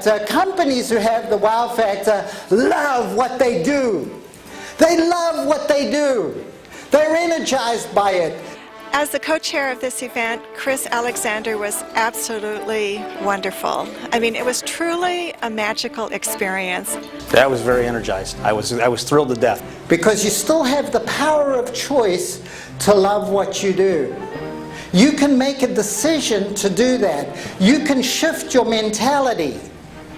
factor, companies who have the wow factor love what they do. They love what they do. They're energized by it. As the co-chair of this event, Chris Alexander was absolutely wonderful. I mean, it was truly a magical experience. I was very energized. I was thrilled to death. Because you still have the power of choice to love what you do. You can make a decision to do that. You can shift your mentality.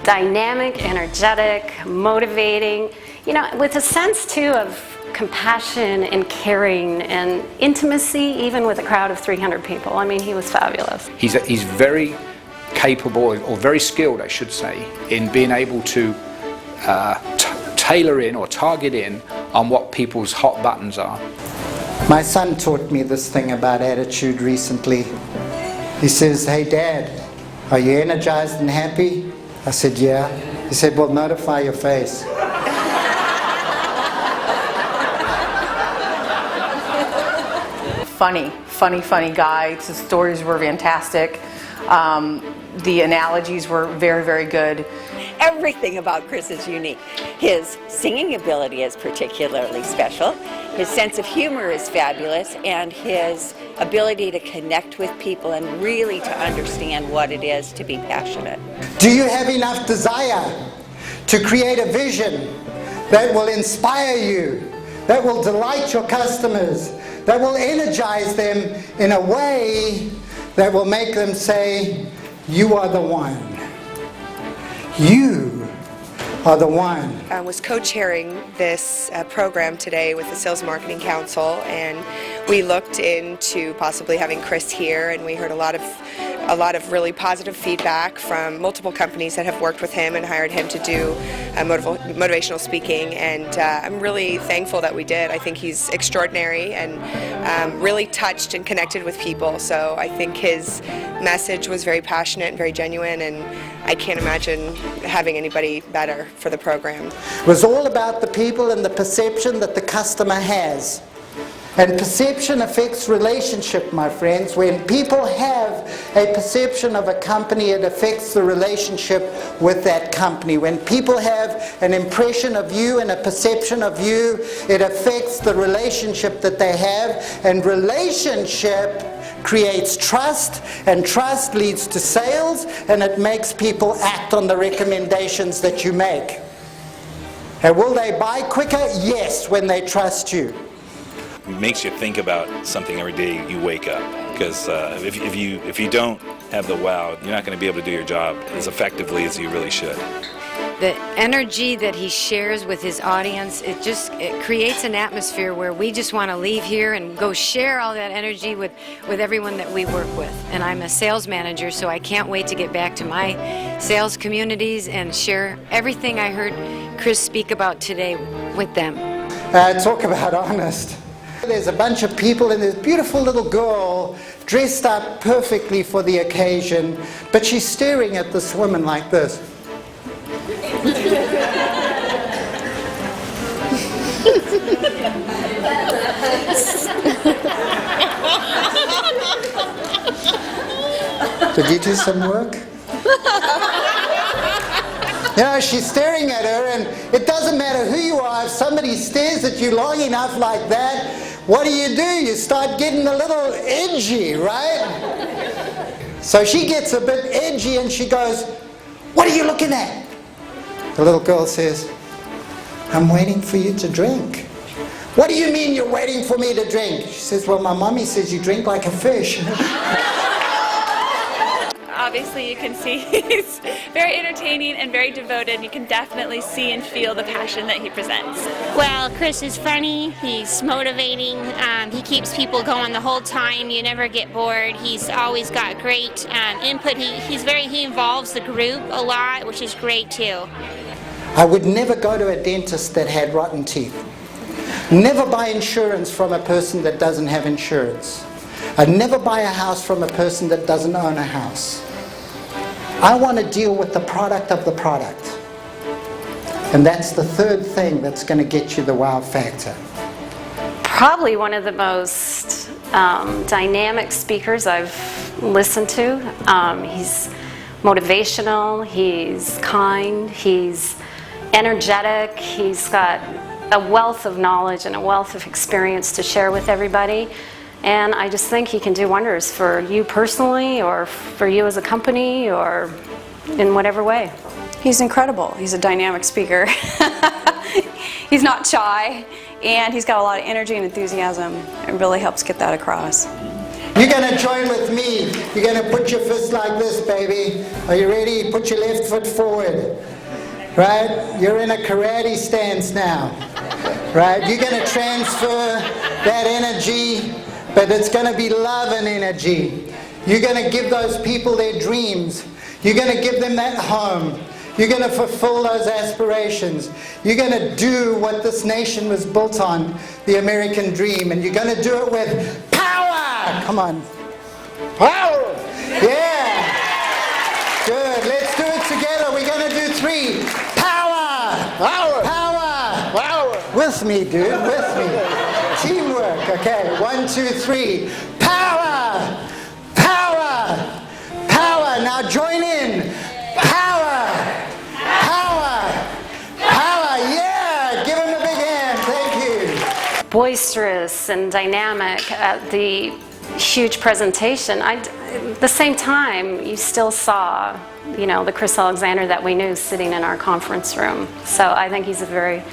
Dynamic, energetic, motivating, you know, with a sense too of compassion and caring and intimacy, even with a crowd of 300 people. I mean, he was fabulous. He's very capable, or very skilled, I should say, in being able to tailor in or target in on what people's hot buttons are. My son taught me this thing about attitude recently. He says, "Hey Dad, are you energized and happy?" I said, "Yeah." He said, "Well, notify your face." Funny guy. His stories were fantastic. The analogies were very, very good. Everything about Chris is unique. His singing ability is particularly special. His sense of humor is fabulous, and his ability to connect with people and really to understand what it is to be passionate. Do you have enough desire to create a vision that will inspire you, that will delight your customers, that will energize them in a way that will make them say, "You are the one. You are the one." I was co-chairing this program today with the Sales Marketing Council, and we looked into possibly having Chris here, and we heard a lot of really positive feedback from multiple companies that have worked with him and hired him to do motivational speaking, and I'm really thankful that we did. I think he's extraordinary and really touched and connected with people, so I think his message was very passionate and very genuine, and I can't imagine having anybody better for the program. It was all about the people and the perception that the customer has. And perception affects relationship, my friends. When people have a perception of a company, it affects the relationship with that company. When people have an impression of you and a perception of you, it affects the relationship that they have. And relationship creates trust, and trust leads to sales, and it makes people act on the recommendations that you make. And will they buy quicker? Yes, when they trust you. It makes you think about something every day you wake up, because if you don't have the wow, you're not going to be able to do your job as effectively as you really should. The energy that he shares with his audience, it creates an atmosphere where we just want to leave here and go share all that energy with everyone that we work with. And I'm a sales manager, so I can't wait to get back to my sales communities and share everything I heard Chris speak about today with them. Talk about honest. There's a bunch of people, and there's a beautiful little girl dressed up perfectly for the occasion, but she's staring at this woman like this. Did you do some work? You know, she's staring at her, and it doesn't matter who you are. If somebody stares at you long enough like that, what do? You start getting a little edgy, right? So she gets a bit edgy and she goes, "What are you looking at?" The little girl says, "I'm waiting for you to drink." "What do you mean you're waiting for me to drink?" She says, "Well, my mommy says you drink like a fish." Obviously you can see he's very entertaining and very devoted. You can definitely see and feel the passion that he presents. Well, Chris is funny, he's motivating, he keeps people going the whole time. You never get bored. He's always got great input. He involves the group a lot, which is great too. I would never go to a dentist that had rotten teeth. Never buy insurance from a person that doesn't have insurance. I'd never buy a house from a person that doesn't own a house. I want to deal with the product of the product. And that's the third thing that's going to get you the wow factor. Probably one of the most dynamic speakers I've listened to. He's motivational, he's kind, he's energetic, he's got a wealth of knowledge and a wealth of experience to share with everybody. And I just think he can do wonders for you personally, or for you as a company, or in whatever way. He's incredible. He's a dynamic speaker. He's not shy, and he's got a lot of energy and enthusiasm. It really helps get that across. You're going to join with me. You're going to put your fist like this, baby. Are you ready? Put your left foot forward. Right? You're in a karate stance now. Right? You're going to transfer that energy, but it's going to be love and energy. You're going to give those people their dreams. You're going to give them that home. You're going to fulfill those aspirations. You're going to do what this nation was built on, the American dream. And you're going to do it with power. Come on. Power. Yeah. Good. Let's do it together. We're going to do 3. Power. Power. Power. Power. With me, dude. With me. Teamwork. Okay. 1, 2, 3. Power. Power. Power. Now join in. Power. Power. Power. Yeah. Give him a big hand. Thank you. Boisterous and dynamic at the huge presentation. At the same time, you still saw, you know, the Chris Alexander that we knew sitting in our conference room. So I think he's a very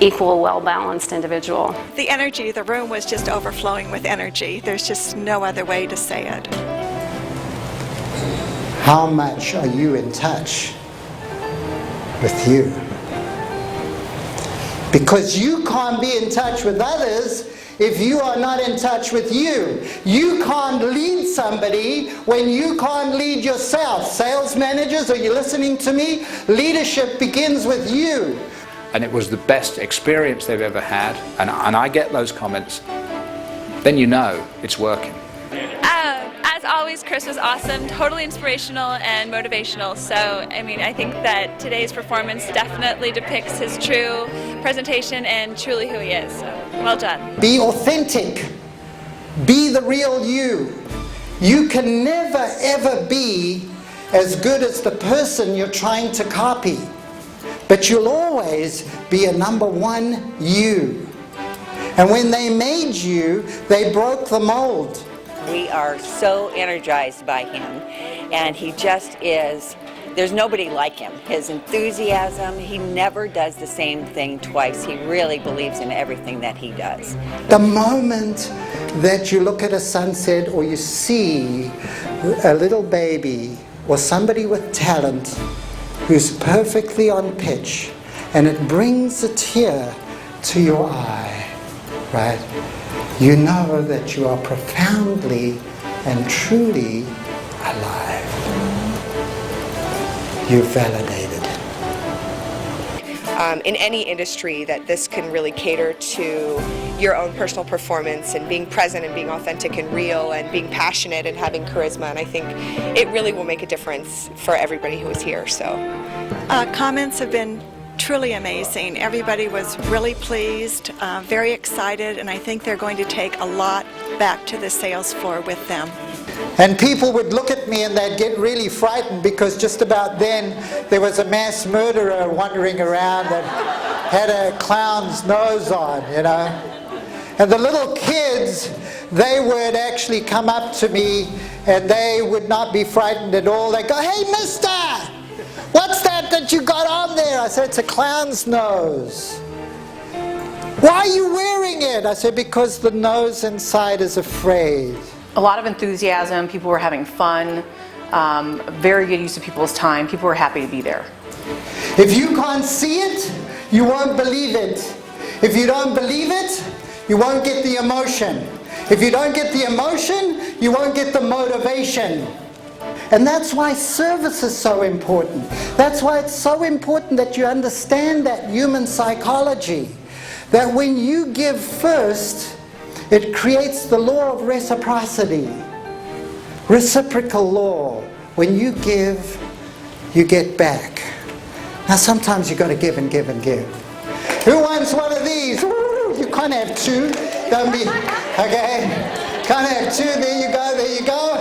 equal, well-balanced individual. The energy, the room was just overflowing with energy. There's just no other way to say it. How much are you in touch with you? Because you can't be in touch with others if you are not in touch with you. You can't lead somebody when you can't lead yourself. Sales managers, are you listening to me? Leadership begins with you. And it was the best experience they've ever had, and I get those comments, then you know it's working. As always, Chris was awesome, totally inspirational and motivational. So, I mean, I think that today's performance definitely depicts his true presentation and truly who he is. So, well done. Be authentic. Be the real you. You can never ever be as good as the person you're trying to copy. But you'll always be a number 1 you. And when they made you, they broke the mold. We are so energized by him, and he just is, there's nobody like him. His enthusiasm, he never does the same thing twice. He really believes in everything that he does. The moment that you look at a sunset, or you see a little baby or somebody with talent who's perfectly on pitch, and it brings a tear to your eye, right? You know that you are profoundly and truly alive. You're validated. In any industry, that this can really cater to your own personal performance and being present and being authentic and real and being passionate and having charisma. And I think it really will make a difference for everybody who is here. So, Comments have been truly amazing. Everybody was really pleased, very excited, and I think they're going to take a lot back to the sales floor with them. And people would look at me and they'd get really frightened, because just about then there was a mass murderer wandering around that had a clown's nose on, you know. And the little kids, they would actually come up to me and they would not be frightened at all. They'd go, "Hey, mister! What's that you got on there?" I said, "It's a clown's nose." "Why are you wearing it?" I said, "Because the nose inside is afraid." A lot of enthusiasm, people were having fun, very good use of people's time, people were happy to be there. If you can't see it, you won't believe it. If you don't believe it, you won't get the emotion. If you don't get the emotion, you won't get the motivation. And that's why service is so important. That's why it's so important that you understand that human psychology. That when you give first, it creates the law of reciprocity. Reciprocal law. When you give, you get back. Now sometimes you've got to give and give and give. Who wants one of these? Ooh, you can't have 2. Don't be, okay? Can't have 2. There you go, there you go.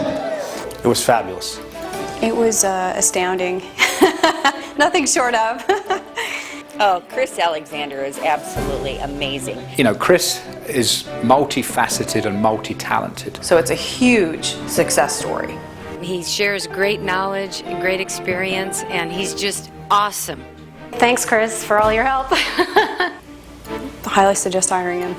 It was fabulous. It was astounding. Nothing short of. Oh, Chris Alexander is absolutely amazing. You know, Chris is multifaceted and multi-talented. So it's a huge success story. He shares great knowledge and great experience, and he's just awesome. Thanks, Chris, for all your help. Highly suggest hiring him.